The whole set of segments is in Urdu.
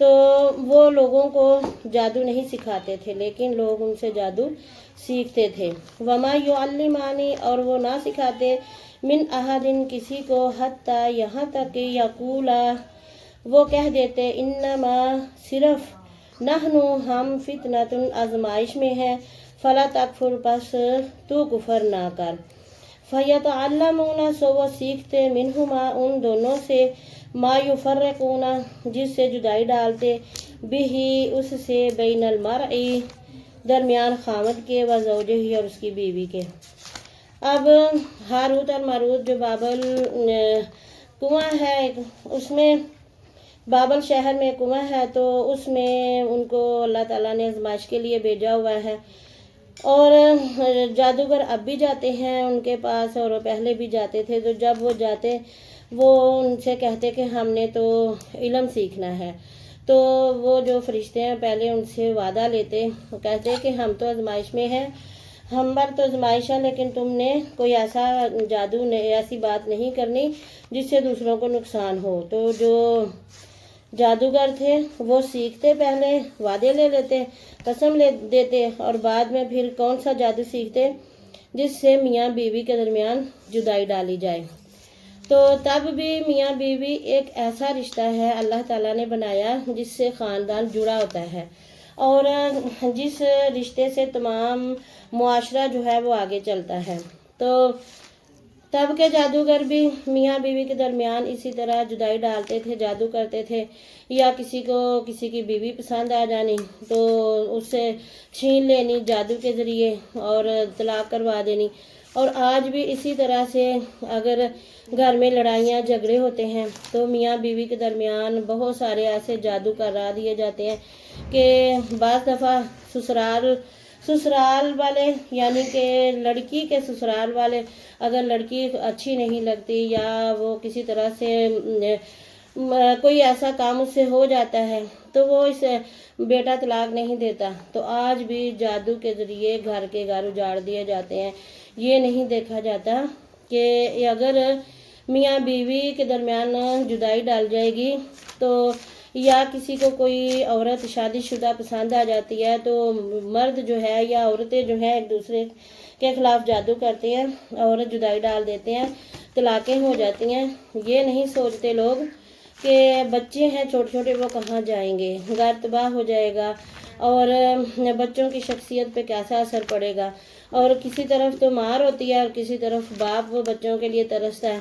تو وہ لوگوں کو جادو نہیں سکھاتے تھے لیکن لوگ ان سے جادو سیکھتے تھے۔ وما یعلمانی اور وہ نہ سکھاتے من احدن کسی کو حتی یہاں تک کہ یقولا وہ کہہ دیتے انما صرف نحن ہم فتنۃ آزمائش میں ہیں فلا تکفر پس تو کفر نہ کر۔ فیتعلمون سو وہ سیکھتے منہما ان دونوں سے ما یفرقون جس سے جدائی ڈالتے بہی اس سے بین المرئی درمیان خامد کے و زوجہی اور اس کی بیوی کے۔ اب ہاروت اور ماروت جو بابل کنواں ہے اس میں بابل شہر میں کنواں ہے تو اس میں ان کو اللہ تعالیٰ نے آزمائش کے لیے بھیجا ہوا ہے، اور جادوگر اب بھی جاتے ہیں ان کے پاس اور پہلے بھی جاتے تھے۔ تو جب وہ جاتے وہ ان سے کہتے کہ ہم نے تو علم سیکھنا ہے، تو وہ جو فرشتے ہیں پہلے ان سے وعدہ لیتے، کہتے کہ ہم تو آزمائش میں ہیں، ہم پر تو آزمائش ہے لیکن تم نے کوئی ایسا جادو ایسی بات نہیں کرنی جس سے دوسروں کو نقصان ہو۔ تو جو جادوگر تھے وہ سیکھتے، پہلے وعدے لے لیتے، قسم لے دیتے، اور بعد میں پھر کون سا جادو سیکھتے جس سے میاں بیوی کے درمیان جدائی ڈالی جائے۔ تو تب بھی میاں بیوی ایک ایسا رشتہ ہے اللہ تعالیٰ نے بنایا جس سے خاندان جڑا ہوتا ہے، اور جس رشتے سے تمام معاشرہ جو ہے وہ آگے چلتا ہے۔ تو تب کے جادوگر بھی میاں بیوی کے درمیان اسی طرح جدائی ڈالتے تھے، جادو کرتے تھے، یا کسی کو کسی کی بیوی پسند آ جانی تو اس سے چھین لینی جادو کے ذریعے اور طلاق کروا دینی۔ اور آج بھی اسی طرح سے اگر گھر میں لڑائیاں جھگڑے ہوتے ہیں تو میاں بیوی کے درمیان بہت سارے ایسے جادو کرا دیے جاتے ہیں کہ بعض دفعہ سسرال والے یعنی کہ لڑکی کے سسرال والے اگر لڑکی اچھی نہیں لگتی یا وہ کسی طرح سے کوئی ایسا کام اس سے ہو جاتا ہے تو وہ اس بیٹا طلاق نہیں دیتا، تو آج بھی جادو کے ذریعے گھر کے گھر اجاڑ دیے جاتے ہیں۔ یہ نہیں دیکھا جاتا کہ اگر میاں بیوی کے درمیان جدائی ڈال جائے گی تو یا کسی کو کوئی عورت شادی شدہ پسند آ جاتی ہے تو مرد جو ہے یا عورتیں جو ہیں ایک دوسرے کے خلاف جادو کرتے ہیں اور جدائی ڈال دیتے ہیں، طلاقیں ہو جاتی ہیں۔ یہ نہیں سوچتے لوگ کہ بچے ہیں چھوٹے چھوٹے وہ کہاں جائیں گے، گھر تباہ ہو جائے گا اور بچوں کی شخصیت پہ کیسا اثر پڑے گا، اور کسی طرف تو مار ہوتی ہے اور کسی طرف باپ وہ بچوں کے لیے ترستا ہے۔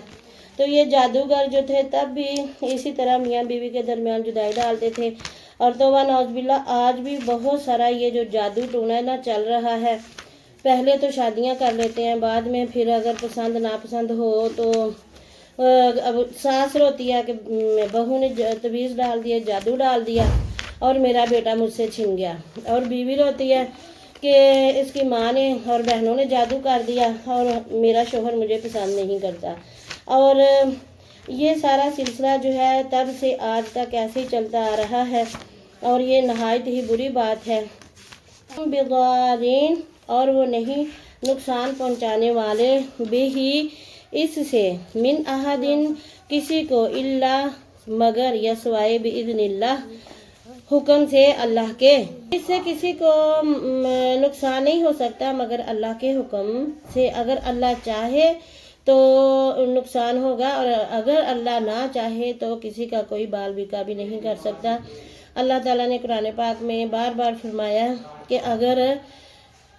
تو یہ جادوگر جو تھے تب بھی اسی طرح میاں بیوی کے درمیان جدائی ڈالتے تھے، اور توبہ نعوذ باللہ آج بھی بہت سارا یہ جو جادو ٹونا نا چل رہا ہے۔ پہلے تو شادیاں کر لیتے ہیں، بعد میں پھر اگر پسند ناپسند ہو تو اب ساس روتی ہے کہ بہو نے تعویذ ڈال دیا، جادو ڈال دیا اور میرا بیٹا مجھ سے چھن گیا، اور بیوی روتی ہے کہ اس کی ماں نے اور بہنوں نے جادو کر دیا اور میرا شوہر مجھے پسند نہیں کرتا۔ اور یہ سارا سلسلہ جو ہے تب سے آج تک ایسے ہی چلتا آ رہا ہے، اور یہ نہایت ہی بری بات ہے۔ بضارین اور وہ نہیں نقصان پہنچانے والے بھی ہی اس سے من احدن کسی کو الا مگر یا سوائے باذن اللہ حکم سے اللہ کے، اس سے کسی کو نقصان نہیں ہو سکتا مگر اللہ کے حکم سے۔ اگر اللہ چاہے تو نقصان ہوگا، اور اگر اللہ نہ چاہے تو کسی کا کوئی بال بیکا بھی نہیں کر سکتا۔ اللہ تعالیٰ نے قرآن پاک میں بار بار فرمایا کہ اگر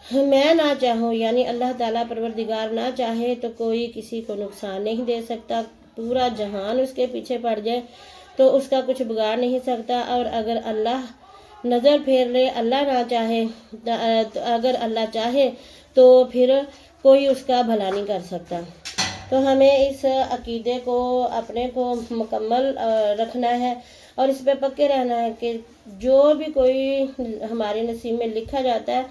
میں نہ چاہوں یعنی اللہ تعالیٰ پروردگار نہ چاہے تو کوئی کسی کو نقصان نہیں دے سکتا، پورا جہان اس کے پیچھے پڑ جائے تو اس کا کچھ بگاڑ نہیں سکتا، اور اگر اللہ نظر پھیر لے اللہ نہ چاہے، اگر اللہ چاہے تو پھر کوئی اس کا بھلا نہیں کر سکتا۔ تو ہمیں اس عقیدے کو اپنے کو مکمل رکھنا ہے اور اس پہ پکے رہنا ہے کہ جو بھی کوئی ہمارے نصیب میں لکھا جاتا ہے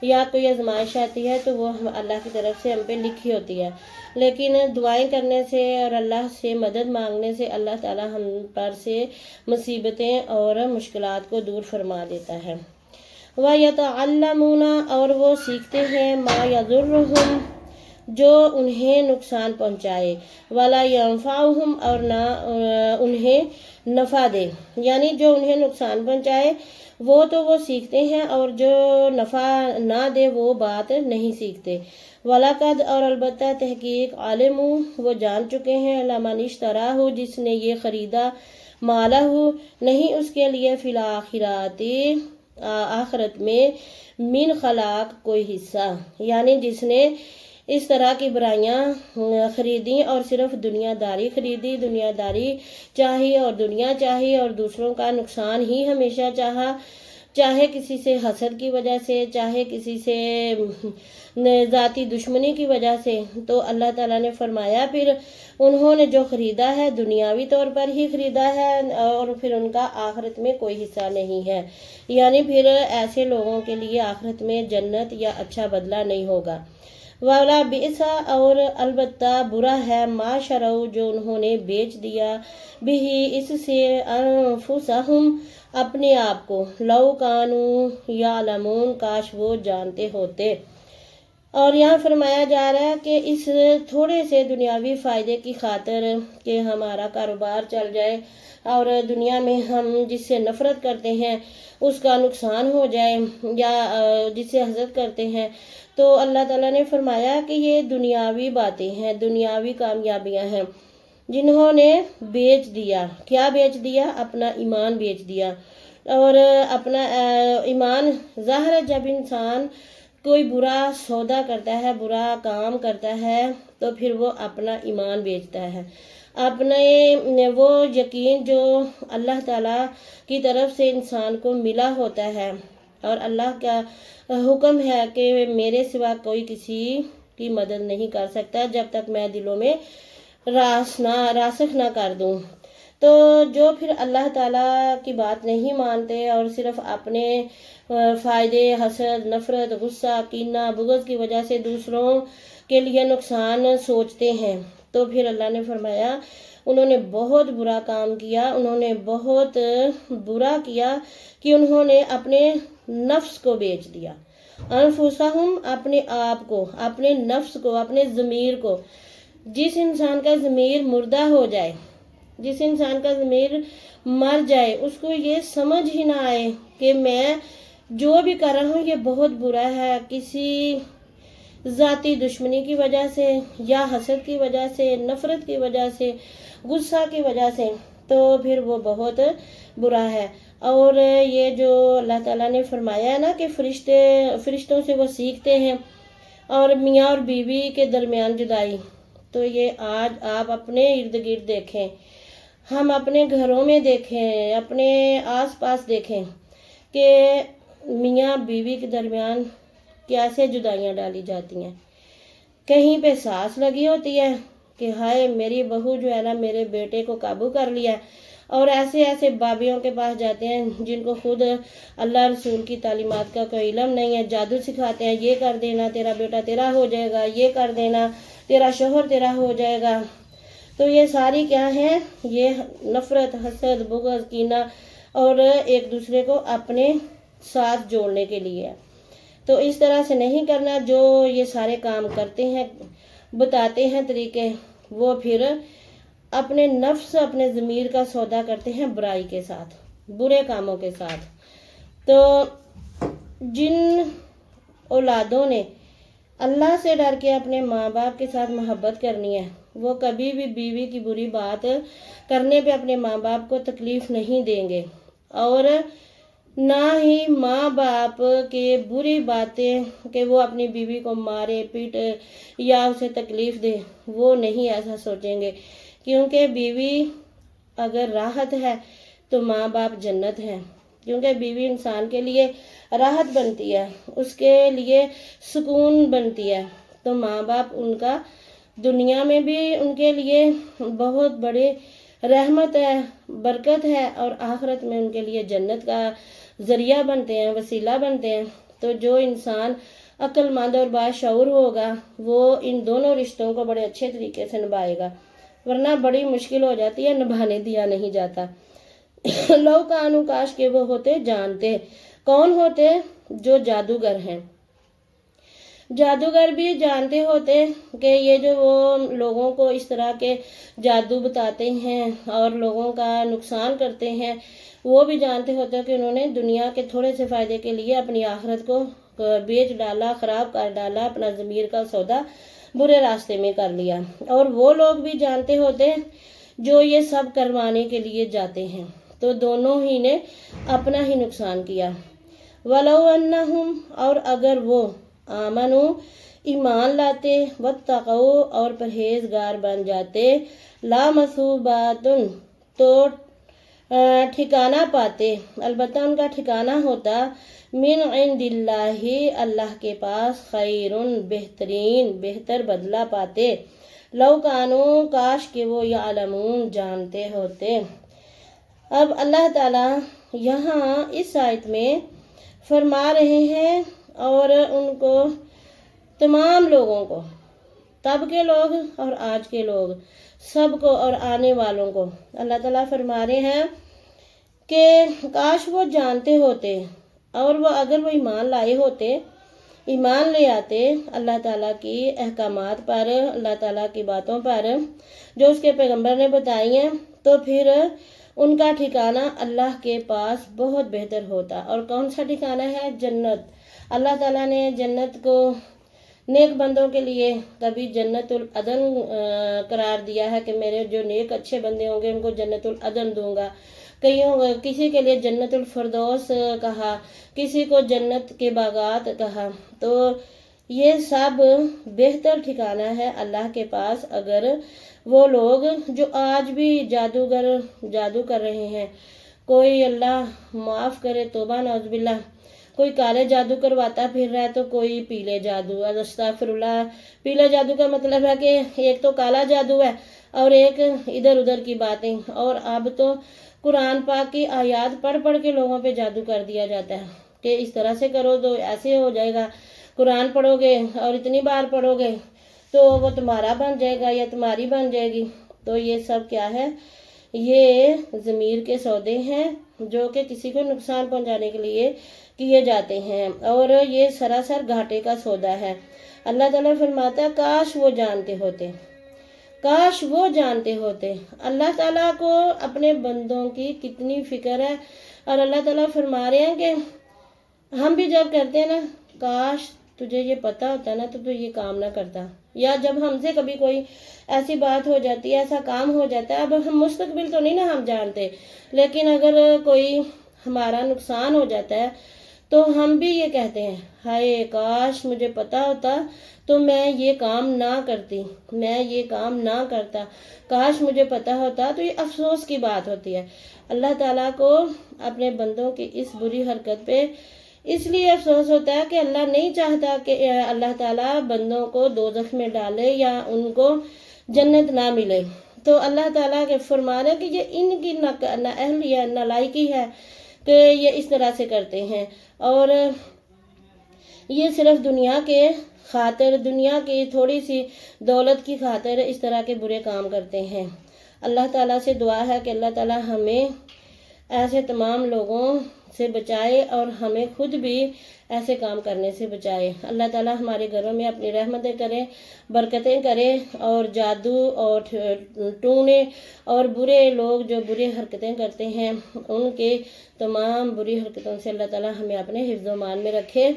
یا کوئی آزمائش آتی ہے تو وہ اللہ کی طرف سے ہم پہ لکھی ہوتی ہے، لیکن دعائیں کرنے سے اور اللہ سے مدد مانگنے سے اللہ تعالیٰ ہم پر سے مصیبتیں اور مشکلات کو دور فرما دیتا ہے۔ وَيَتَعَلَّمُونَ اور وہ سیکھتے ہیں ما یضرہم جو انہیں نقصان پہنچائے، ولا ینفعہم اور نہ انہیں نفع دے، یعنی جو انہیں نقصان پہنچائے وہ تو وہ سیکھتے ہیں اور جو نفع نہ دے وہ بات نہیں سیکھتے۔ وَلَقَدْ اور البتہ تحقیق عالموا وہ جان چکے ہیں، لمن اشتراہ جس نے یہ خریدا، مالہ نہیں اس کے لیے فی الآخرات آخرت میں، من خلاق کوئی حصہ، یعنی جس نے اس طرح کی برائیاں خریدی اور صرف دنیا داری خریدی، دنیا داری چاہی اور دنیا چاہی اور دوسروں کا نقصان ہی ہمیشہ چاہا، چاہے کسی سے حسد کی وجہ سے، چاہے کسی سے ذاتی دشمنی کی وجہ سے، تو اللہ تعالیٰ نے فرمایا پھر انہوں نے جو خریدا ہے دنیاوی طور پر ہی خریدا ہے اور پھر ان کا آخرت میں کوئی حصہ نہیں ہے، یعنی پھر ایسے لوگوں کے لیے آخرت میں جنت یا اچھا بدلہ نہیں ہوگا۔ وَلَا بِئْسَ اور البتہ برا ہے، ما شروا جو انہوں نے بیچ دیا، بھی اس سے، انفسہم اپنے آپ کو، لو کانوا یعلمون کاش وہ جانتے ہوتے۔ اور یہاں فرمایا جا رہا ہے کہ اس تھوڑے سے دنیاوی فائدے کی خاطر کہ ہمارا کاروبار چل جائے اور دنیا میں ہم جس سے نفرت کرتے ہیں اس کا نقصان ہو جائے یا جس سے حسد کرتے ہیں، تو اللہ تعالیٰ نے فرمایا کہ یہ دنیاوی باتیں ہیں، دنیاوی کامیابیاں ہیں، جنہوں نے بیچ دیا، کیا بیچ دیا؟ اپنا ایمان بیچ دیا۔ اور اپنا ایمان، ظاہر ہے جب انسان کوئی برا سودا کرتا ہے، برا کام کرتا ہے تو پھر وہ اپنا ایمان بیچتا ہے، اپنے وہ یقین جو اللہ تعالیٰ کی طرف سے انسان کو ملا ہوتا ہے، اور اللہ کا حکم ہے کہ میرے سوا کوئی کسی کی مدد نہیں کر سکتا جب تک میں دلوں میں راسخ نہ کر دوں۔ تو جو پھر اللہ تعالیٰ کی بات نہیں مانتے اور صرف اپنے فائدے، حسد، نفرت، غصہ، کینہ، بغض کی وجہ سے دوسروں کے لیے نقصان سوچتے ہیں، تو پھر اللہ نے فرمایا انہوں نے بہت برا کام کیا، انہوں نے بہت برا کیا کہ انہوں نے اپنے نفس کو بیچ دیا، انفسہم اپنے آپ کو، اپنے نفس کو، اپنے ضمیر کو۔ جس انسان کا ضمیر مردہ ہو جائے، جس انسان کا ضمیر مر جائے، اس کو یہ سمجھ ہی نہ آئے کہ میں جو بھی کر رہا ہوں یہ بہت برا ہے، کسی ذاتی دشمنی کی وجہ سے یا حسد کی وجہ سے، نفرت کی وجہ سے، غصہ کی وجہ سے، تو پھر وہ بہت برا ہے۔ اور یہ جو اللہ تعالیٰ نے فرمایا ہے نا کہ فرشتوں سے وہ سیکھتے ہیں، اور میاں اور بیوی کے درمیان جدائی، تو یہ آج آپ اپنے ارد گرد دیکھیں، ہم اپنے گھروں میں دیکھیں، اپنے آس پاس دیکھیں کہ میاں بیوی کے درمیان کیسے جدائیاں ڈالی جاتی ہیں۔ کہیں پہ ساس لگی ہوتی ہے کہ ہائے میری بہو جو ہے نا میرے بیٹے کو قابو کر لیا، اور ایسے ایسے بابیوں کے پاس جاتے ہیں جن کو خود اللہ رسول کی تعلیمات کا کوئی علم نہیں ہے، جادو سکھاتے ہیں، یہ کر دینا تیرا بیٹا تیرا ہو جائے گا، یہ کر دینا تیرا شوہر تیرا ہو جائے گا۔ تو یہ ساری کیا ہیں؟ یہ نفرت، حسد، بغض، کینہ اور ایک دوسرے کو اپنے ساتھ جوڑنے کے لیے۔ تو اس طرح سے نہیں کرنا۔ جو یہ سارے کام کرتے ہیں، بتاتے ہیں طریقے، وہ پھر اپنے نفس، اپنے ضمیر کا سودا کرتے ہیں برائی کے ساتھ، برے کاموں کے ساتھ۔ تو جن اولادوں نے اللہ سے ڈر کے اپنے ماں باپ کے ساتھ محبت کرنی ہے، وہ کبھی بھی بیوی کی بری بات کرنے پہ اپنے ماں باپ کو تکلیف نہیں دیں گے، اور نہ ہی ماں باپ کے بری باتیں کہ وہ اپنی بیوی کو مارے پیٹے یا اسے تکلیف دے، وہ نہیں ایسا سوچیں گے، کیونکہ بیوی اگر راحت ہے تو ماں باپ جنت ہے، کیونکہ بیوی انسان کے لیے راحت بنتی ہے، اس کے لیے سکون بنتی ہے، تو ماں باپ ان کا دنیا میں بھی ان کے لیے بہت بڑی رحمت ہے، برکت ہے، اور آخرت میں ان کے لیے جنت کا ذریعہ بنتے ہیں، وسیلہ بنتے ہیں۔ تو جو انسان عقل مند اور باشعور ہوگا وہ ان دونوں رشتوں کو بڑے اچھے طریقے سے نبھائے گا، ورنہ بڑی مشکل ہو جاتی ہے، نبھانے دیا نہیں جاتا۔ لو کانو کاش کے وہ ہوتے جانتے، کون ہوتے؟ جو جادوگر ہیں، جادوگر بھی جانتے ہوتے کہ یہ جو وہ لوگوں کو اس طرح کے جادو بتاتے ہیں اور لوگوں کا نقصان کرتے ہیں، وہ بھی جانتے ہوتے کہ انہوں نے دنیا کے تھوڑے سے فائدے کے لیے اپنی آخرت کو بیچ ڈالا، خراب کر ڈالا، اپنا ضمیر کا سودا برے راستے میں کر لیا۔ اور وہ لوگ بھی جانتے ہوتے جو یہ سب کروانے کے لیے جاتے ہیں، تو دونوں ہی نے اپنا ہی نقصان کیا۔ وَلَوْ أَنَّهُمْ، اور اگر وہ آمنوا ایمان لاتے، واتقوا اور پرہیزگار بن جاتے، لامثوبات تو ٹھکانہ پاتے، البتہ ان کا ٹھکانہ ہوتا، من عند اللہ اللہ کے پاس، خیر بہترین، بہتر بدلہ پاتے، لو کانوا کاش کہ وہ یعلمون جانتے ہوتے۔ اب اللہ تعالی یہاں اس آیت میں فرما رہے ہیں اور ان کو تمام لوگوں کو، تب کے لوگ اور آج کے لوگ، سب کو اور آنے والوں کو اللہ تعالیٰ فرما رہے ہیں کہ کاش وہ جانتے ہوتے اور وہ اگر وہ ایمان لائے ہوتے، ایمان لے آتے اللہ تعالیٰ کی احکامات پر، اللہ تعالیٰ کی باتوں پر جو اس کے پیغمبر نے بتائی ہیں، تو پھر ان کا ٹھکانہ اللہ کے پاس بہت بہتر ہوتا۔ اور کون سا ٹھکانہ ہے؟ جنت۔ اللہ تعالیٰ نے جنت کو نیک بندوں کے لیے کبھی جنت العدن قرار دیا ہے کہ میرے جو نیک اچھے بندے ہوں گے ان کو جنت العدن دوں گا، کسی کے لیے جنت الفردوس کہا، کسی کو جنت کے باغات کہا۔ تو یہ سب بہتر ٹھکانہ ہے اللہ کے پاس۔ اگر وہ لوگ جو آج بھی جادوگر جادو کر رہے ہیں، کوئی اللہ معاف کرے، توبہ نعوذ باللہ، کوئی کالے جادو کرواتا پھر رہا ہے تو کوئی پیلے جادو، استغفر اللہ۔ پیلے جادو کا مطلب ہے کہ ایک تو کالا جادو ہے اور ایک ادھر ادھر کی باتیں، اور اب تو قرآن پاک کی آیات پڑھ پڑھ کے لوگوں پہ جادو کر دیا جاتا ہے کہ اس طرح سے کرو تو ایسے ہو جائے گا، قرآن پڑھو گے اور اتنی بار پڑھو گے تو وہ تمہارا بن جائے گا یا تمہاری بن جائے گی۔ تو یہ سب کیا ہے؟ یہ ضمیر کے سودے ہیں جو کہ کسی کو نقصان پہنچانے کے لیے کیے جاتے ہیں، اور یہ سراسر گھاٹے کا سودا ہے۔ اللہ تعالیٰ فرماتا ہے کاش وہ جانتے ہوتے، کاش وہ جانتے ہوتے۔ اللہ تعالیٰ کو اپنے بندوں کی کتنی فکر ہے، اور اللہ تعالیٰ فرما رہے ہیں کہ ہم بھی جب کرتے ہیں نا، کاش تجھے یہ پتا ہوتا نا تو یہ کام نہ کرتا، یا جب ہم سے کبھی کوئی ایسی بات ہو جاتی ہے، ایسا کام ہو جاتا ہے، اب ہم مستقبل تو نہیں نا ہم جانتے، لیکن اگر کوئی ہمارا نقصان ہو جاتا ہے تو ہم بھی یہ کہتے ہیں، ہائے کاش مجھے پتا ہوتا تو میں یہ کام نہ کرتی، میں یہ کام نہ کرتا، کاش مجھے پتا ہوتا۔ تو یہ افسوس کی بات ہوتی ہے۔ اللہ تعالیٰ کو اپنے بندوں کی اس بری حرکت پہ اس لیے افسوس ہوتا ہے کہ اللہ نہیں چاہتا کہ اللہ تعالیٰ بندوں کو دوزخ میں ڈالے یا ان کو جنت نہ ملے۔ تو اللہ تعالیٰ کے فرمان ہے کہ یہ ان کی نااہلی ہے، نالائقی ہے کہ یہ اس طرح سے کرتے ہیں، اور یہ صرف دنیا کے خاطر، دنیا کی تھوڑی سی دولت کی خاطر اس طرح کے برے کام کرتے ہیں۔ اللہ تعالیٰ سے دعا ہے کہ اللہ تعالیٰ ہمیں ایسے تمام لوگوں سے بچائے اور ہمیں خود بھی ایسے کام کرنے سے بچائے۔ اللہ تعالیٰ ہمارے گھروں میں اپنی رحمتیں کرے، برکتیں کرے، اور جادو اور ٹونے اور برے لوگ جو بری حرکتیں کرتے ہیں ان کے تمام بری حرکتوں سے اللہ تعالیٰ ہمیں اپنے حفظ و امان میں رکھے۔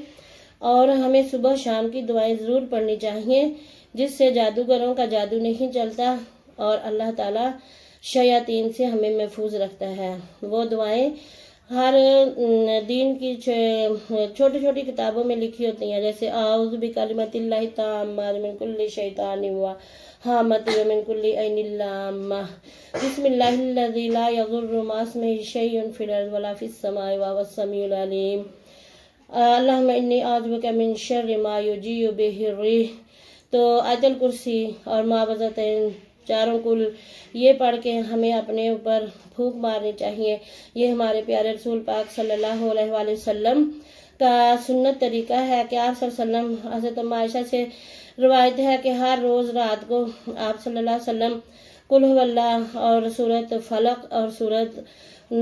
اور ہمیں صبح شام کی دعائیں ضرور پڑھنی چاہیے جس سے جادوگروں کا جادو نہیں چلتا، اور اللہ تعالیٰ شیاطین سے ہمیں محفوظ رکھتا ہے۔ وہ دعائیں ہر دین کی چھوٹی چھوٹی کتابوں میں لکھی ہوتی ہیں، جیسے اعوذ بکلمۃ اللہ التامۃ من کل شیطان وہامۃ ومن کل عین لامۃ، بسم اللہ الذی لا یضر مع اسمہ شیء فی الارض ولا فی السماء وہو السمیع العلیم۔ اللہم انی اعوذ بک من شر ما یجیء بہ الریح۔ تو آیت الکرسی اور معوذتین چاروں کل یہ پڑھ کے ہمیں اپنے اوپر پھونک مارنی چاہیے۔ یہ ہمارے پیارے رسول پاک صلی اللہ علیہ وآلہ وسلم کا سنت طریقہ ہے کہ آپ صلی اللہ علیہ وسلم، حضرت ام عائشہ سے روایت ہے کہ ہر روز رات کو آپ صلی اللہ علیہ وسلم قل هو اللہ اور سورۃ فلق اور سورۃ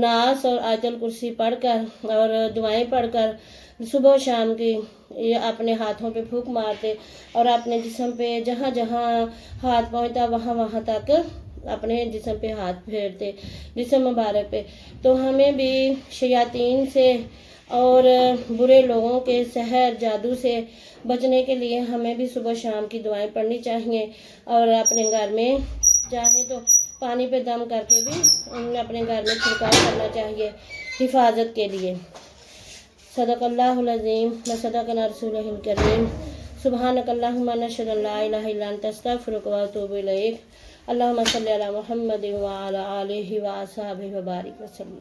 ناس اور آیت الکرسی پڑھ کر اور دعائیں پڑھ کر صبح و شام کی یہ اپنے ہاتھوں پہ پھونک مارتے اور اپنے جسم پہ جہاں جہاں ہاتھ پہنچتا وہاں وہاں تک اپنے جسم پہ ہاتھ پھیرتے جسم مبارک پہ. تو ہمیں بھی شیاطین سے اور برے لوگوں کے سحر جادو سے بچنے کے لیے ہمیں بھی صبح شام کی دعائیں پڑھنی چاہیے اور اپنے گھر میں چاہے تو پانی پہ دم کر کے بھی اپنے گھر میں چھڑکاؤ کرنا چاہیے حفاظت کے لیے. صدق اللہ العظیم و صدق رسولہ الکریم. سبحانک اللہم نشہد ان لا الہ الا انت استغفرک و اتوب الیک. اللہم صلی علی محمد وعلی آلہ واصحابہ وبارک وسلم.